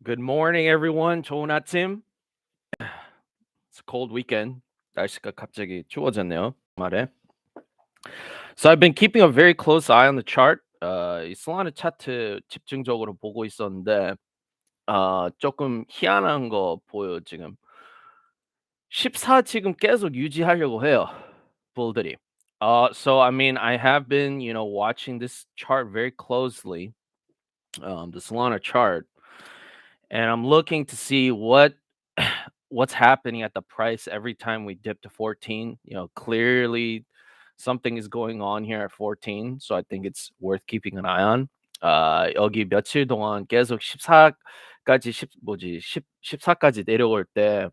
Good morning, everyone. 좋은 아침. It's a cold weekend. 날씨가 갑자기 추워졌네요. 말에. So I've been keeping a very close eye on the chart. 이 솔라나 차트 집중적으로 보고 있었는데 조금 희한한 거 보여요, 지금. 14 지금 계속 유지하려고 해요. 부들이. So I mean, I have been, watching this chart very closely, the Solana chart, and I'm looking to see what's happening at the price every time we dip to 14. Clearly something is going on here at 14, so I think it's worth keeping an eye on. 여기 며칠 동안 계속 14까지 10 뭐지 10 14까지 내려올 때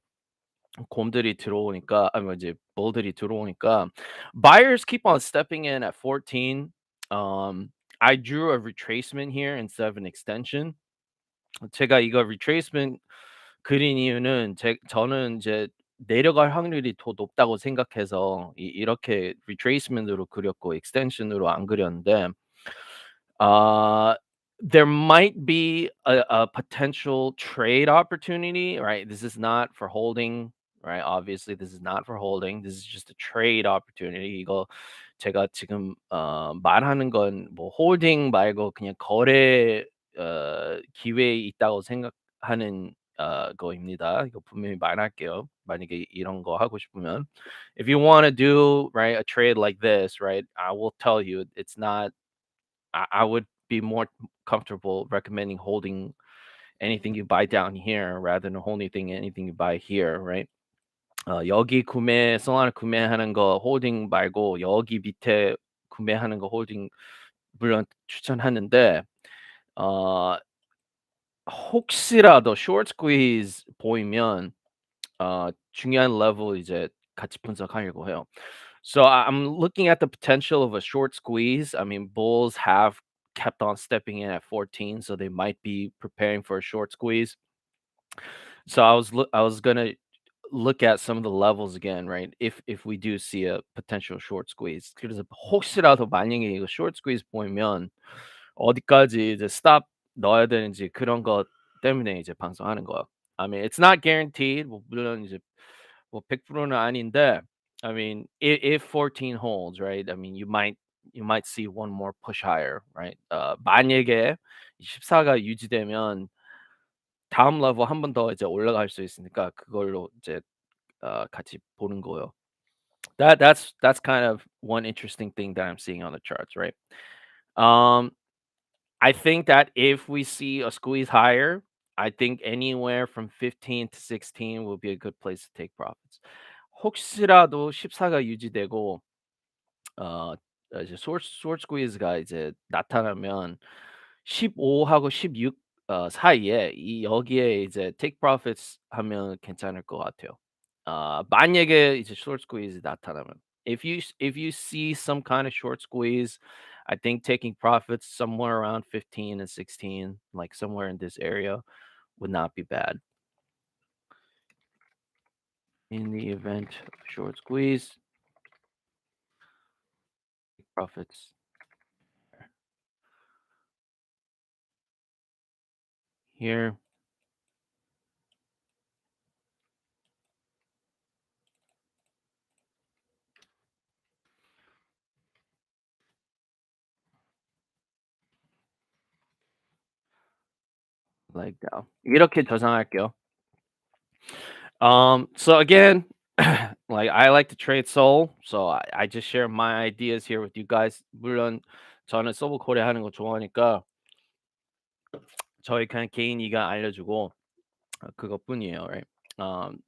곰들이 들어오니까 아니 이제 bull들이 들어오니까 buyers keep on stepping in at 14. I drew a retracement here instead of an extension. 제가 이거 retracement 그린 이유는 저는 이제 내려갈 확률이 더 높다고 생각해서 이렇게 retracement으로 그렸고 extension으로 안 그렸는데 uh, there might be a potential trade opportunity, right? This is not for holding, right? Obviously, this is not for holding. This is just a trade opportunity. 이거 제가 지금 말하는 건 뭐 홀딩 말고 그냥 거래 기회 있다고 생각하는 거입니다. 이거 분명히 말할게요. 만약에 이런 거 하고 싶으면, if you want to do right a trade like this, right, I will tell you it's not. I would be more comfortable recommending holding anything you buy down here rather than holding anything you buy here, right? 여기 솔라나 구매하는 거 홀딩 말고 여기 밑에 구매하는 거 홀딩 물론 추천하는데 어 혹시라도 short squeeze 보이면 중요한 레벨 이제 같이 분석하려고 해요. So I'm looking at the potential of a short squeeze. I mean, bulls have kept on stepping in at 14, so they might be preparing for a short squeeze. So I was gonna look at some of the levels again, right? If we do see a potential short squeeze. 그래서 혹시라도 만약에 이거 short squeeze 보이면 어디까지 이제 stop 넣어야 되는지 그런 것 때문에 이제 방송하는 거예요. I mean, it's not guaranteed. 뭐 물론 이제 뭐 100%는 아닌데, I mean, if 14 holds, right? I mean, you might see one more push higher, right? 만약에 14가 유지되면 다음 레벨 한 번 더 이제 올라갈 수 있으니까 그걸로 이제 같이 보는 거예요. That's kind of one interesting thing that I'm seeing on the charts, right? Um, I think that if we see a squeeze higher, I think anywhere from 15 to 16 will be a good place to take profits. 혹시라도 14가 유지되고 어 이제 short squeeze가 이제 나타나면 15하고 16 사이에 이 여기에 이제 take profits 하면 괜찮을 것 같아요. 만약에 이제 short squeeze 나타나면. If you see some kind of short squeeze, I think taking profits somewhere around 15 and 16, like somewhere in this area, would not be bad. In the event of short squeeze, profits here. Like that. 이렇게 저장할게요. So again, like I like to trade Soul, so I just share my ideas here with you guys. 물론 저는 서브 코리아 하는 거 좋아하니까 저희 그냥 개인이가 알려주고 그것뿐이에요, right?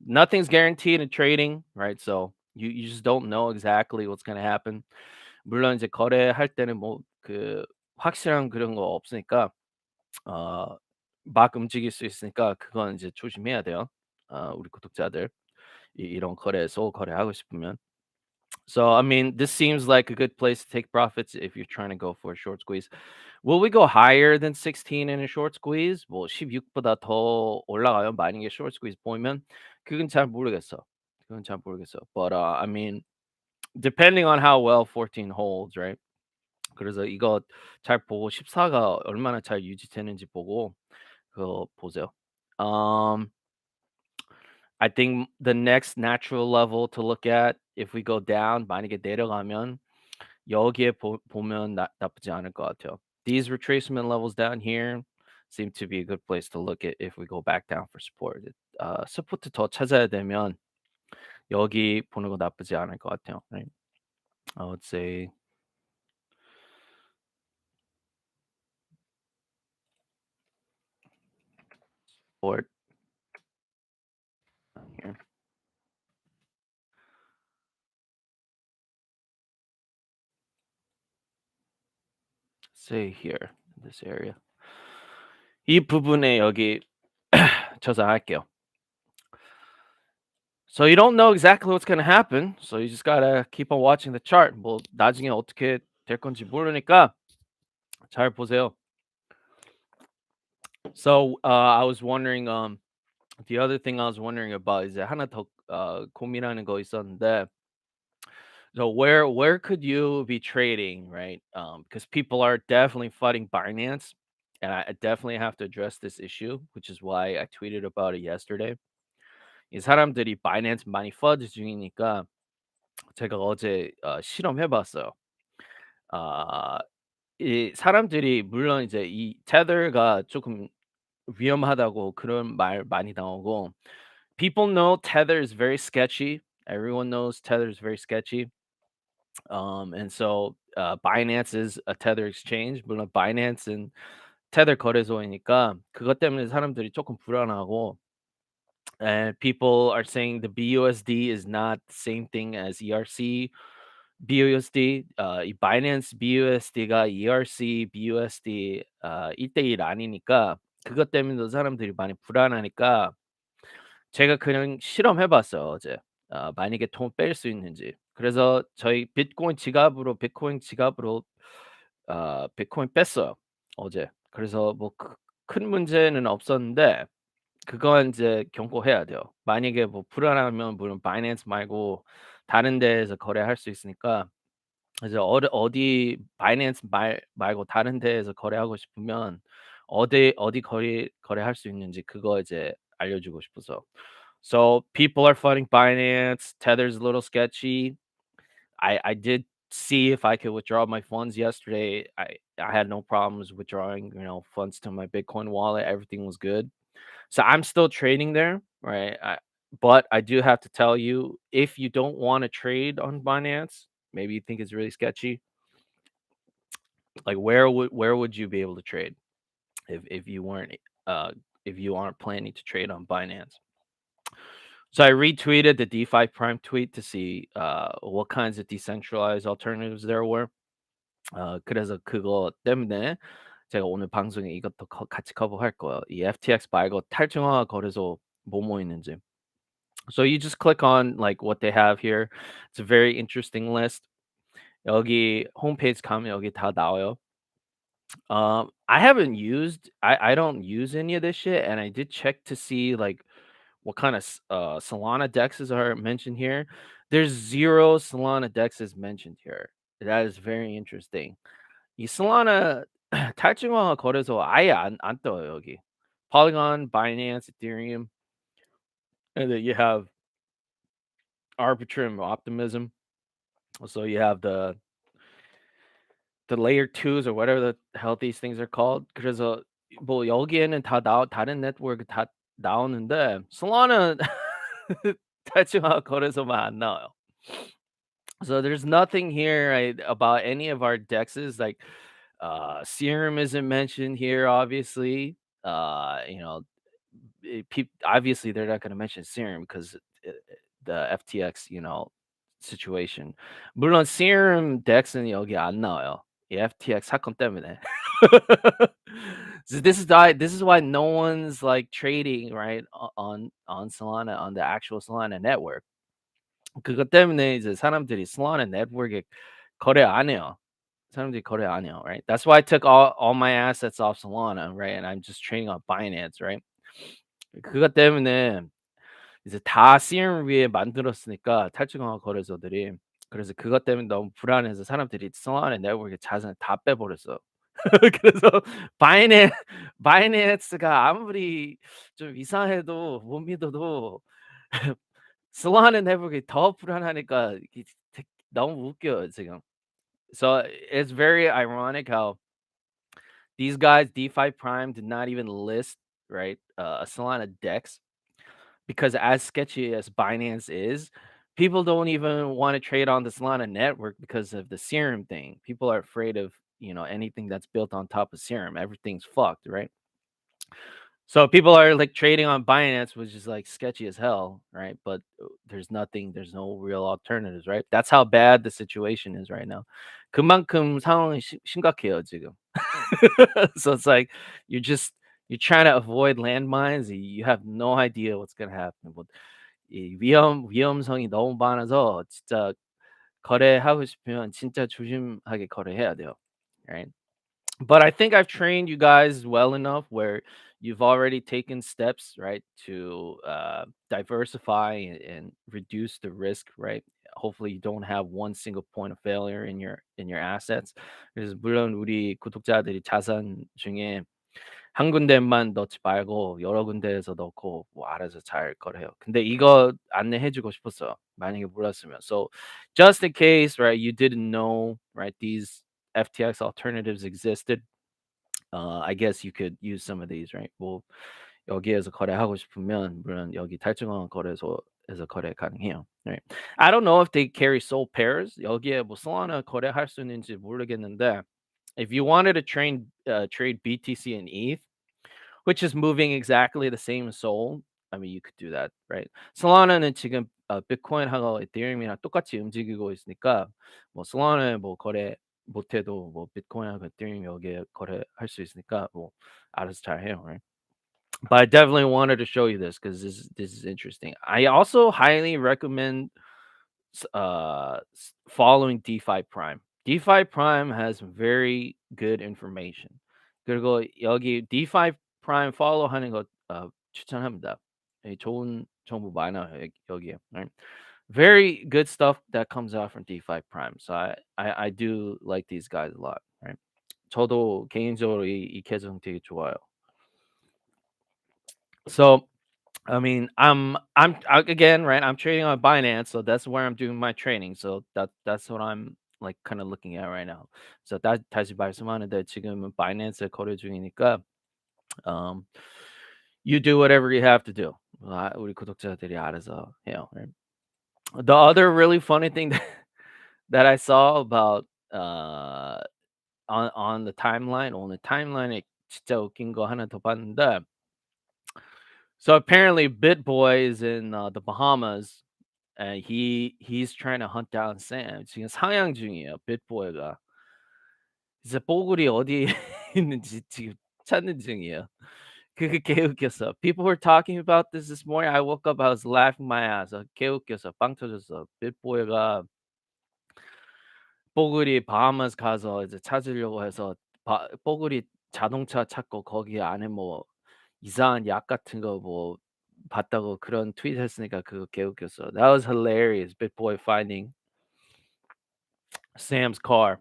Nothing's guaranteed in trading, right? So you just don't know exactly what's gonna happen. 물론 이제 거래할 때는 뭐 그 확실한 그런 거 없으니까 막 움직일 수 있으니까 그건 이제 조심해야 돼요. 우리 구독자들 이런 거래, 소울 거래하고 싶으면. So I mean, this seems like a good place to take profits if you're trying to go for a short squeeze. Will we go higher than 16 in a short squeeze? 뭐 16보다 더 올라가요? 만약에 short squeeze 보이면 그건 잘 모르겠어. 그건 잘 모르겠어. But I mean, depending on how well 14 holds, right? 그래서 이거 잘 보고 14가 얼마나 잘 유지되는지 보고 그거 보세요. Um, I think the next natural level to look at if we go down 만약에 내려가면 여기에 보면 나쁘지 않을 것 같아요. These retracement levels down here seem to be a good place to look at if we go back down for support. 서포트 더 찾아야 되면 여기 보는 거 나쁘지 않을 것 같아요. Right? I would say support down here. Say here, this area. 이 부분에 여기 저장할게요. So you don't know exactly what's going to happen. So you just gotta keep on watching the chart. 뭐 나중에 어떻게 될 건지 모르니까 잘 보세요. So I was wondering, the other thing I was wondering about is 하나 더 고민하는 거 있었는데, so where could you be trading, right? Because people are definitely fighting Binance, and I definitely have to address this issue, which is why I tweeted about it yesterday. 이 사람들이 바이낸스 많이 퍼드 중이니까 제가 어제 실험해 봤어요. 아 이 사람들이 물론 이제 이 테더가 조금 위험하다고 그런 말 많이 나오고 people know tether is very sketchy. Everyone knows tether is very sketchy. And so Binance is a tether exchange. 물론 Binance는 tether 거래소이니까 그것 때문에 사람들이 조금 불안하고 and people are saying the BUSD is not the same thing as ERC BUSD. 이 Binance BUSD가 ERC BUSD 1대1 아니니까 그것 때문에도 사람들이 많이 불안하니까 제가 그냥 실험해 봤어요 어제. 만약에 돈 뺄 수 있는지. 그래서 저희 비트코인 지갑으로 비트코인 뺐어요 어제. 그래서 뭐 큰 문제는 없었는데 그건 인제 경고해야 돼요. 만약에 뭐 불안하면 물론 바이낸스 말고 다른 데에서 거래할 수 있으니까 이제 어디 바이낸스 말고 다른 데에서 거래하고 싶으면 어디 거래할 수 있는지 그거 이제 알려주고 싶어서. So people are fighting Binance. Tether's a little sketchy. I did see if I could withdraw my funds yesterday. I had no problems withdrawing, funds to my Bitcoin wallet. Everything was good. So I'm still trading there, right? But I do have to tell you, if you don't want to trade on Binance, maybe you think it's really sketchy. Like where would you be able to trade if you weren't uh if you aren't planning to trade on Binance? So I retweeted the DefiPrime tweet to see what kinds of decentralized alternatives there were. 그래서 그거 때문에 제가 오늘 방송에 이것도 같이 커버할 거예요. 이 FTX 말고 탈중앙화 거래소 뭐뭐 있는지. So you just click on like what they have here. It's a very interesting list. 여기 홈페이지 가면 여기 다 나와요. I don't use any of this shit, and I did check to see like what kind of Solana dexes are mentioned here. There's zero Solana dexes mentioned here. That is very interesting. 이 Solana 탈중앙화 거래소 아예 안 떠요 여기. Polygon, Binance, Ethereum, and then you have Arbitrum, Optimism. So you have the layer 2s or whatever the hell these things are called. 그래서 뭐 여기에는 다른 네트워크 다 나오는데 Solana 탈중앙화 거래소만 안 나와요. So there's nothing here, right, about any of our dexes. Like Serum isn't mentioned here, obviously. Obviously they're not going to mention Serum because the FTX, situation. 물론 Serum 덱스는 여기 안 나와요. 이 FTX 사건 때문에. So this is why no one's like trading right on Solana on the actual Solana network. 그것 때문에 이제 사람들이 Solana network에 거래 안 해요. 사람들이 거래 안 해요, right? That's why I took all my assets off Solana, right? And I'm just trading on Binance, right? 그것 때문에 이제 다 CRM 위에 만들었으니까 탈중앙화 거래소들이. 그래서 그것 때문에 너무 불안해서 사람들이 Solana 네트워크에 자산을 다 빼버렸어. 그래서 바이낸바이낸스가 아무리 좀 이상해도 못 믿어도 솔라나 네트워크가 더 불안하니까 이게 너무 웃겨요 지금. So it's very ironic how these guys, DefiPrime, did not even list, right, a Solana DEX because as sketchy as Binance is, people don't even want to trade on the Solana network because of the serum thing. People are afraid of, anything that's built on top of serum. Everything's fucked, right? So people are like trading on Binance, which is like sketchy as hell, right? But there's no real alternatives, right? That's how bad the situation is right now. 그만큼 상황이 심각해요, 지금. So it's like you're just you're trying to avoid landmines. You have no idea what's gonna happen. 뭐, 이 위험성이 너무 많아서 진짜 거래하고 싶으면 진짜 조심하게 거래해야 돼요. Right? But I think I've trained you guys well enough where you've already taken steps, right, to diversify and reduce the risk, right? Hopefully, you don't have one single point of failure in your assets. 그래서 물론 우리 구독자들이 자산 중에 한 군데만 넣지 말고 여러 군데에서 넣고 뭐 알아서 잘 거래해요. 근데 이거 안내해 주고 싶었어요. 만약에 몰랐으면. So just in case, right, you didn't know, right, these FTX alternatives existed. I guess you could use some of these, right? 뭐 여기에서 거래하고 싶으면 물론 여기 탈증원 거래소에서 거래 가능해요. Right? I don't know if they carry soul pairs. 여기에 뭐 Solana 거래할 수 있는지 모르겠는데 if you wanted to trade BTC and ETH, which is moving exactly the same as Soul, I mean you could do that, right? Solana는 지금 비트코인하고 이더리움이랑 똑같이 움직이고 있으니까 뭐 Solana에 뭐 거래 못해도 뭐 비트코인하고 이더리움 여기에 거래할 수 있으니까 뭐 알아서 잘 해요, right? But I definitely wanted to show you this because this is interesting. I also highly recommend following DeFi Prime. DeFi Prime has very good information. 그리고 여기 DeFi Prime follow하는 거 추천합니다. 좋은 정보 많아요 여기에. Right? Very good stuff that comes out from DeFi Prime. So I do like these guys a lot. Right? 저도 개인적으로 이 계정 되게 좋아요. So I mean, again, right? I'm trading on Binance, so that's where I'm doing my trading. So that's what I'm like kind of looking at right now. So 다시 말씀하는데 지금은 바이낸스에 거래 중이니까 um you do whatever you have to do. 우리 구독자들이 알아서 해요. Right? The other really funny thing that I saw about on the timeline, 오늘 타임라인에 진짜 웃긴 거 하나 더 봤는데 so apparently BitBoy is in the Bahamas and he's trying to hunt down Sam. 지금 상향 중이에요, BitBoy가. 그래서 뽀글이 어디에 있는지 지금 찾는 중이에요. 그게 개 웃겼어. People were talking about this morning. I woke up, I was laughing my ass off. 개 웃겼어. 빵 터졌어. BitBoy가 뽀글이 바하마스 가서 이제 찾으려고 해서 뽀글이 자동차 찾고 거기 안에 뭐 이상한 약 같은 거 뭐 봤다고 그런 트윗 했으니까 그거 개웃겼어. That was hilarious. BitBoy finding Sam's car.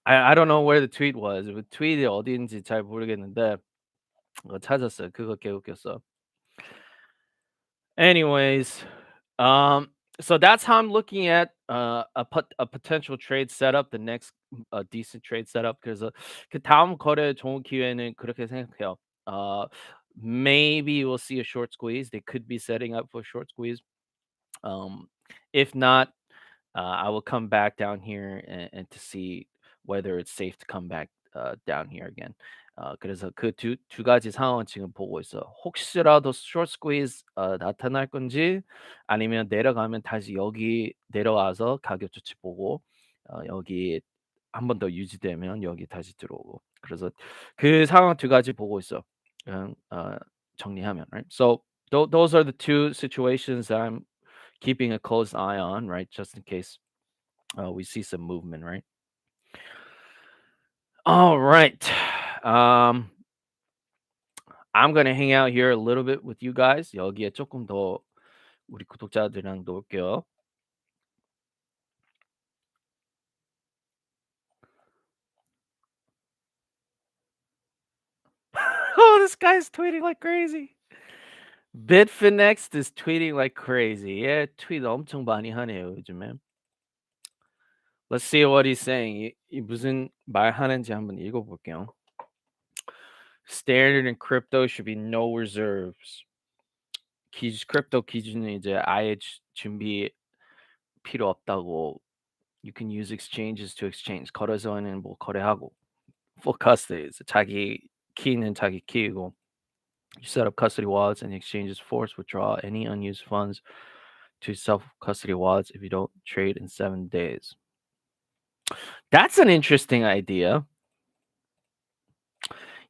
I don't know where the tweet was. 그 트윗이 어디인지 잘 모르겠는데 그거 찾았어요. 그거 개웃겼어. Anyways, um, so that's how I'm looking at a potential trade setup, the next decent trade setup. 그래서 그 다음 거래 좋은 기회는 그렇게 생각해요. Maybe we'll see a short squeeze. They could be setting up for a short squeeze. Um, if not, I will come back down here and to see whether it's safe to come back down here again. 그래서 그 두 가지 상황을 지금 보고 있어. 혹시라도 short squeeze 나타날 건지 아니면 내려가면 다시 여기 내려와서 가격 조치 보고 여기 한 번 더 유지되면 여기 다시 들어오고. 그래서 그 상황 두 가지 보고 있어. 그냥 정리하면, right? So those are the two situations that I'm keeping a close eye on, right? Just in case we see some movement, right? All right. Um, I'm gonna hang out here a little bit with you guys. 여기에 조금 더 우리 구독자들이랑 놀게요. this guy's tweeting like crazy. Bitfinex is tweeting like crazy. Yeah, tweet 엄청 많이 하네요, 요즘에. Let's see what he's saying. 이 무슨 말 하는지 한번 읽어볼게요. Standard in crypto should be no reserves. 크립토 기준은 이제 아예 준비 필요 없다고. You can use exchanges to exchange. 거래소에는 뭐 거래하고. Full custody. 자기 키는 자기 키이고. You set up custody wallets and the exchanges force withdraw any unused funds to self-custody wallets if you don't trade in 7 days. That's an interesting idea.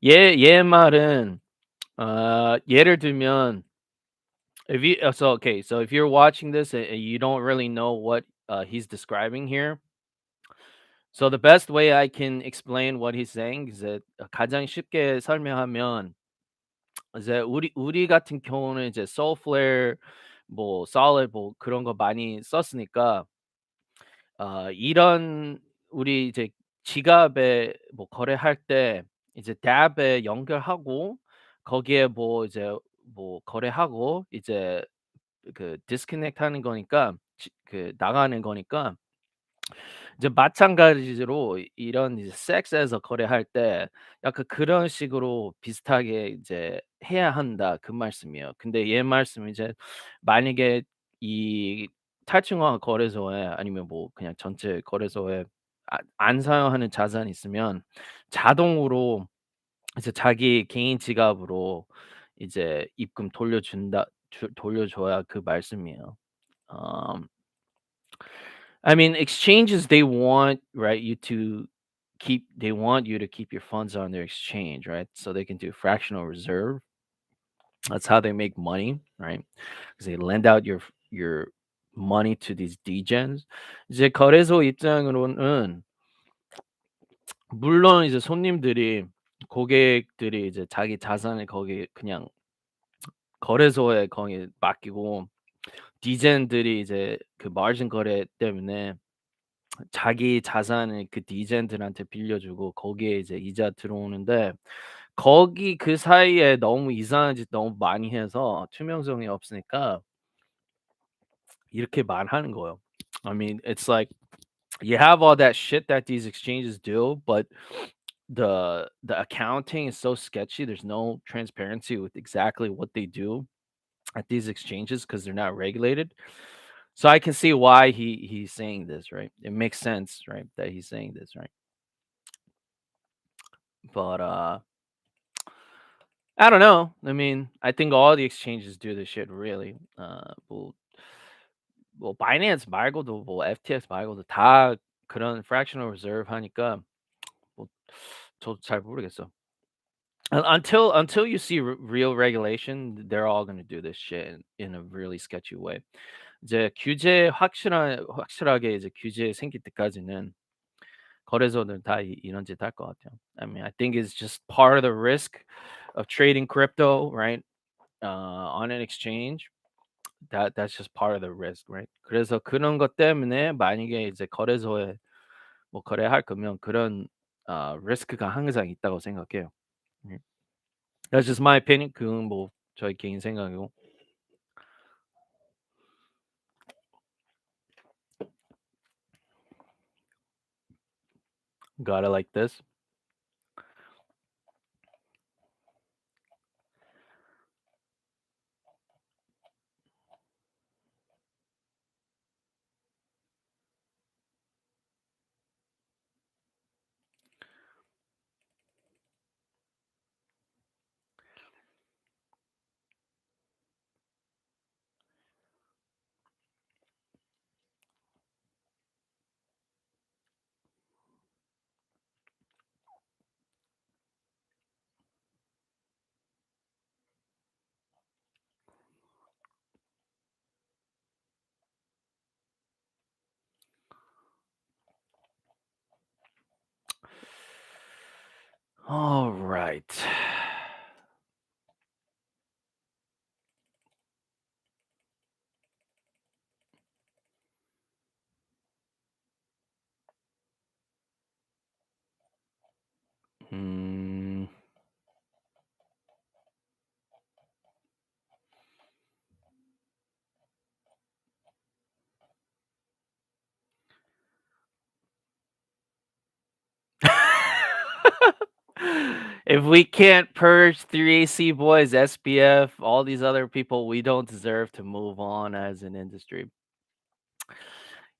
얘 말은 예를 들면 if you so if you're watching this and you don't really know what he's describing here, so the best way I can explain what he's saying is that 가장 쉽게 설명하면 이제 우리 같은 경우는 이제 Soulflare 뭐 Solid 뭐 그런 거 많이 썼으니까 이런 우리 이제 지갑에 뭐 거래할 때 이제 dApp에 연결하고 거기에 뭐 이제 뭐 거래하고 이제 그 디스커넥트 하는 거니까 나가는 거니까 이제 마찬가지로 이런 이제 섹스에서 거래할 때 약간 그런 식으로 비슷하게 이제 해야 한다 그 말씀이에요. 근데 얘 말씀은 이제 만약에 이 탈중앙 거래소에 아니면 뭐 그냥 전체 거래소에 안 사용하는 자산이 있으면 자동으로 이제 자기 개인 지갑으로 이제 입금 돌려줘야 그 말씀이에요. Um, I mean, exchanges they want right you to they want you to keep your funds on their exchange, right? So they can do fractional reserve. That's how they make money, right? Because they lend out your money to these degens. 이제 거래소 입장으로는 물론 이제 손님들이 고객들이 이제 자기 자산을 거기 그냥 거래소에 거기 맡기고 디젠들이 이제 그 마진 거래 때문에 자기 자산을 그 디젠들한테 빌려주고 거기에 이제 이자 들어오는데 거기 그 사이에 너무 이상한 짓 너무 많이 해서 투명성이 없으니까 이렇게 말하는 거예요. I mean, it's like you have all that shit that these exchanges do, but the accounting is so sketchy. There's no transparency with exactly what they do at these exchanges because they're not regulated. So I can see why he's saying this, right? It makes sense, right, that he's saying this, right? But I don't know. I mean, I think all the exchanges do this shit really. 뭐 Binance 말고도 뭐 FTX 말고도 다 그런 fractional reserve 하니까 뭐 저도 잘 모르겠어. Until you see real regulation, they're all going to do this shit in a really sketchy way. 이제 확실하게 이제 규제 생길 때까지는 거래소는 다 이런 짓 할 것 같아요. I mean, I think it's just part of the risk of trading crypto, right? On an exchange. That's just part of the risk, right? 그래서 그런 것 때문에 만약에 이제 거래소에 뭐 거래할 거면 그런 리스크가 항상 있다고 생각해요. 음. That's just my opinion. 그건 뭐 저의 개인 생각이고. Got it like this. All right. 음. If we can't purge 3AC boys, SPF, all these other people, we don't deserve to move on as an industry.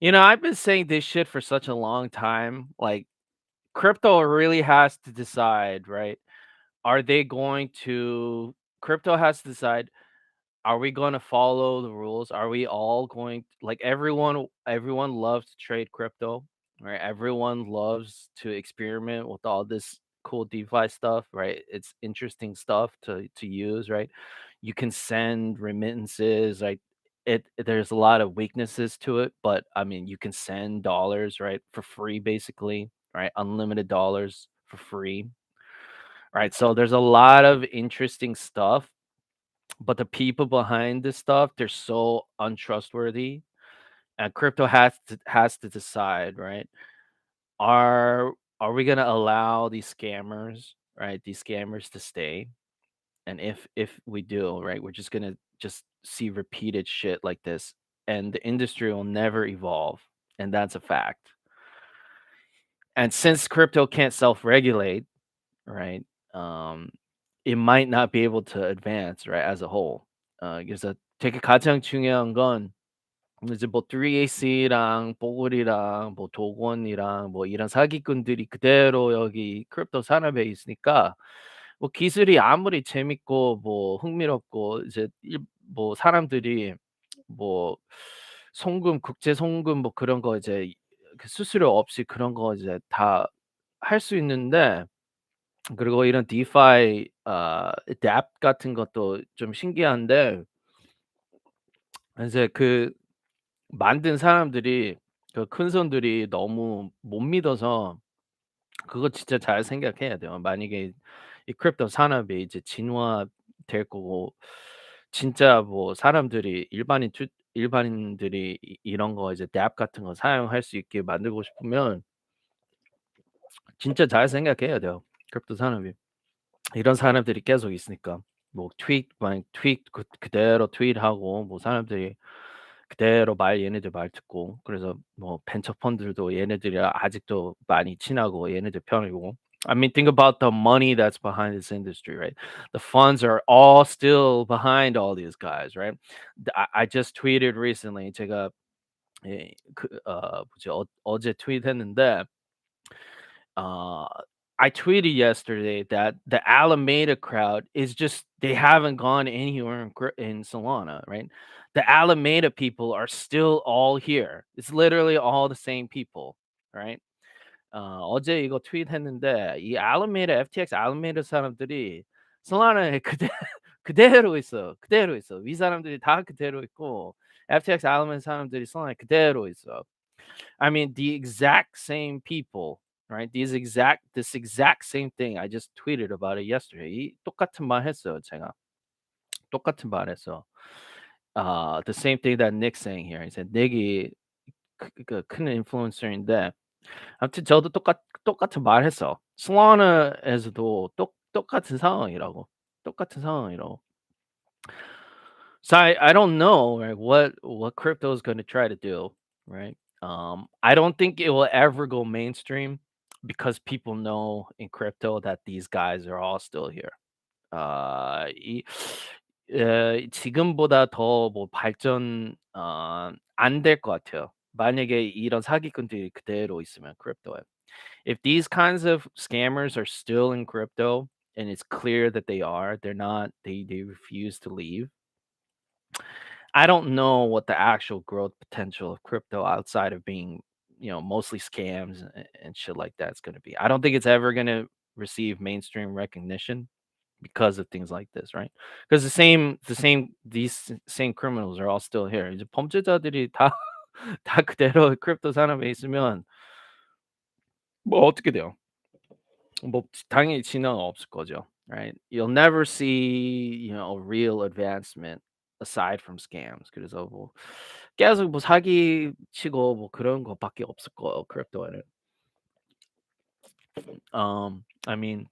I've been saying this shit for such a long time. Like, crypto really has to decide, right? Are they going to, crypto has to decide, are we going to follow the rules? Are we all going, like, everyone loves to trade crypto, right? Everyone loves to experiment with all this cool DeFi stuff, right? It's interesting stuff to use, right? You can send remittances, like, there's a lot of weaknesses to it, but I mean, you can send dollars, right, for free basically, right? Unlimited dollars for free. Right. So there's a lot of interesting stuff, but the people behind this stuff, they're so untrustworthy. And crypto has to decide, right? Are are we gonna allow these scammers, right? These scammers to stay? And if we do, right, we're just gonna just see repeated shit like this, and the industry will never evolve. And that's a fact. And since crypto can't self-regulate, right? Um, it might not be able to advance, right, as a whole. 그래서 되게 가장 중요한 건 이제 뭐 3AC랑 뽀글이랑 뭐 도건이랑 뭐 이런 사기꾼들이 그대로 여기 크립토 산업에 있으니까 뭐 기술이 아무리 재밌고 뭐 흥미롭고 이제 뭐 사람들이 뭐 송금 국제 송금 뭐 그런 거 이제 그 수수료 없이 그런 거 이제 다 할 수 있는데, 그리고 이런 디파이 앱 같은 것도 좀 신기한데 이제 그 만든 사람들이, 그 큰 손들이 너무 못 믿어서 그거 진짜 잘 생각해야 돼요. 만약에 이 크립토 산업이 이제 진화될 거고 진짜 뭐 사람들이 일반인들이 이런 거 이제 앱 같은 거 사용할 수 있게 만들고 싶으면 진짜 잘 생각해야 돼요, 크립토 산업이. 이런 사람들이 계속 있으니까. 뭐 그대로 트윗하고 뭐 사람들이 그대로 얘네들 말 듣고, 그래서 뭐 벤처 펀드들도 얘네들이랑 아직도 많이 친하고 얘네들 편이고. I mean, think about the money that's behind this industry, right? The funds are all still behind all these guys, right? I just tweeted recently. 제가 뭐지, 어제 트윗했는데 uh, I tweeted yesterday that the Alameda crowd is just, they haven't gone anywhere in Solana, right? The Alameda people are still all here. It's literally all the same people, right? 어제 이거 트윗했는데 이 Alameda FTX Alameda 사람들이 솔라나에 그대로 있어. 그대로 있어. 위 사람들이 다 그대로 있고 FTX Alameda 사람들이 솔라나에 그대로 있어. I mean, the exact same people, right? This exact same thing. I just tweeted about it yesterday. 똑같은 말 했어요, 제가. 똑같은 말 했어. The same thing that Nick's saying here. He said Nick이 큰 인플루언서인데 아무튼 저도 똑같은 말 했어. 솔라나에서도 똑같은 상황이라고. 똑같은 상황이라고. So I don't know, right, what crypto is going to try to do, right? I don't think it will ever go mainstream because people know in crypto that these guys are all still here. 이 지금보다 더 뭐 발전 안 될 것 같아요. 만약에 이런 사기꾼들이 그대로 있으면 크립토에. If these kinds of scammers are still in crypto and it's clear that they are, they're not, they refuse to leave. I don't know what the actual growth potential of crypto outside of being, mostly scams and shit like that's going to be. I don't think it's ever going to receive mainstream recognition because of things like this, right? Because these same criminals are all still here. 이제 범죄자들이 다 다 그대로 크립토 산업에 있으면 뭐 어떻게 돼요? 뭐 당연히 진화가 없을 거죠, right? You'll never see, a real advancement aside from scams. 그래서 뭐 계속 뭐 사기치고 뭐 그런 것밖에 없을 거예요, 크립토에는. I mean,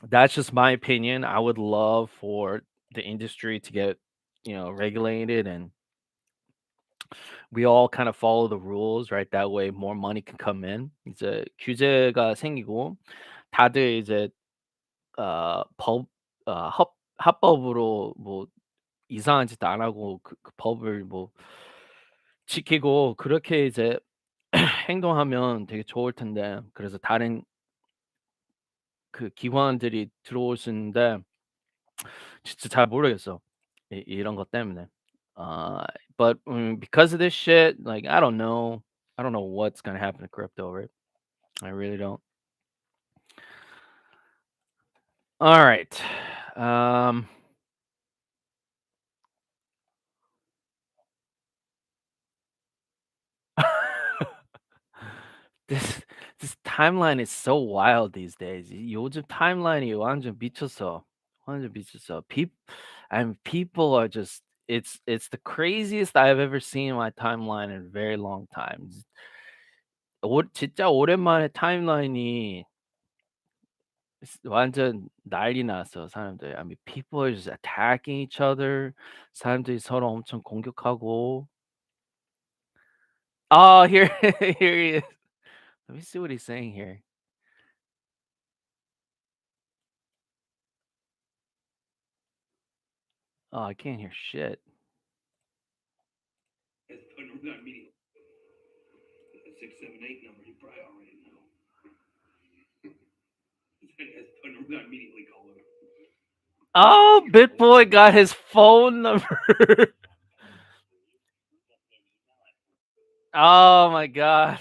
that's just my opinion. I would love for the industry to get, regulated, and we all kind of follow the rules, right? That way more money can come in. 이제 규제가 생기고 다들 이제 법 합 합법으로 뭐 이상한 짓 안 하고 그 법을 뭐 지키고 그렇게 이제 행동하면 되게 좋을 텐데 그래서 다른 그 기관들이 들어올 수 있는데 진짜 잘 모르겠어. 이런 것 때문에. Uh, but because of this shit, like I don't know. I don't know what's gonna happen to crypto, right? I really don't. All right. Um, this this timeline is so wild these days. 요즘 타임라인이 완전 미쳤어. 완전 미쳤어. And people are just it's the craziest I've ever seen in my timeline in a very long time. 진짜 오랜만에 타임라인이 완전 난리 났어 사람들. I mean, people are just attacking each other. 사람들이 서로 엄청 공격하고. Oh, here here he is. Let me see what he's saying here. Oh, I can't hear shit. Oh, BitBoy got his phone number. Oh my god.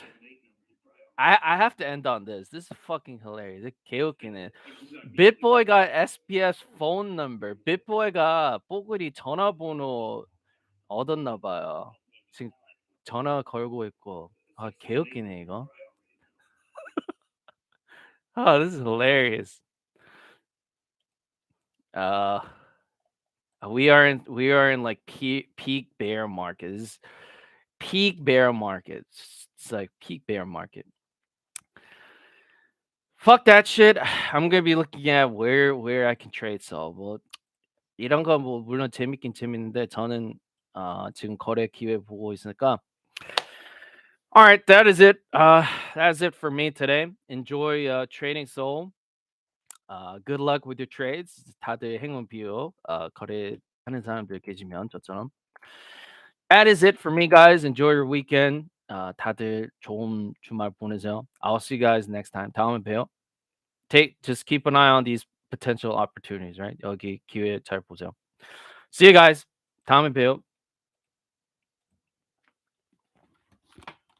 I have to end on this. This is fucking hilarious. 개웃기네. BitBoy got SBS phone number. BitBoy가 뽀글이 전화번호 얻었나 봐요. 지금 전화 걸고 있고. 아, 개웃기네 이거. Oh, this is hilarious. Uh, we are in like peak bear market. This is peak bear market. It's like peak bear market. Fuck that shit. I'm gonna be looking at where I can trade. So 뭐 이런 거 뭐 물론 재밌긴 재밌는데 저는 지금 거래 기회 보고 있으니까. All right, that is it. That's it for me today. Enjoy trading Soul. Good luck with your trades. 다들 행운 비요. 거래하는 사람들 계시면 저처럼. That is it for me, guys. Enjoy your weekend. 다들 좋은 주말 보내세요. I'll see you guys next time. 다음에 봬요. Just keep an eye on these potential opportunities, right? 여기 기회 잘 보세요. See you guys. 다음에 봬요.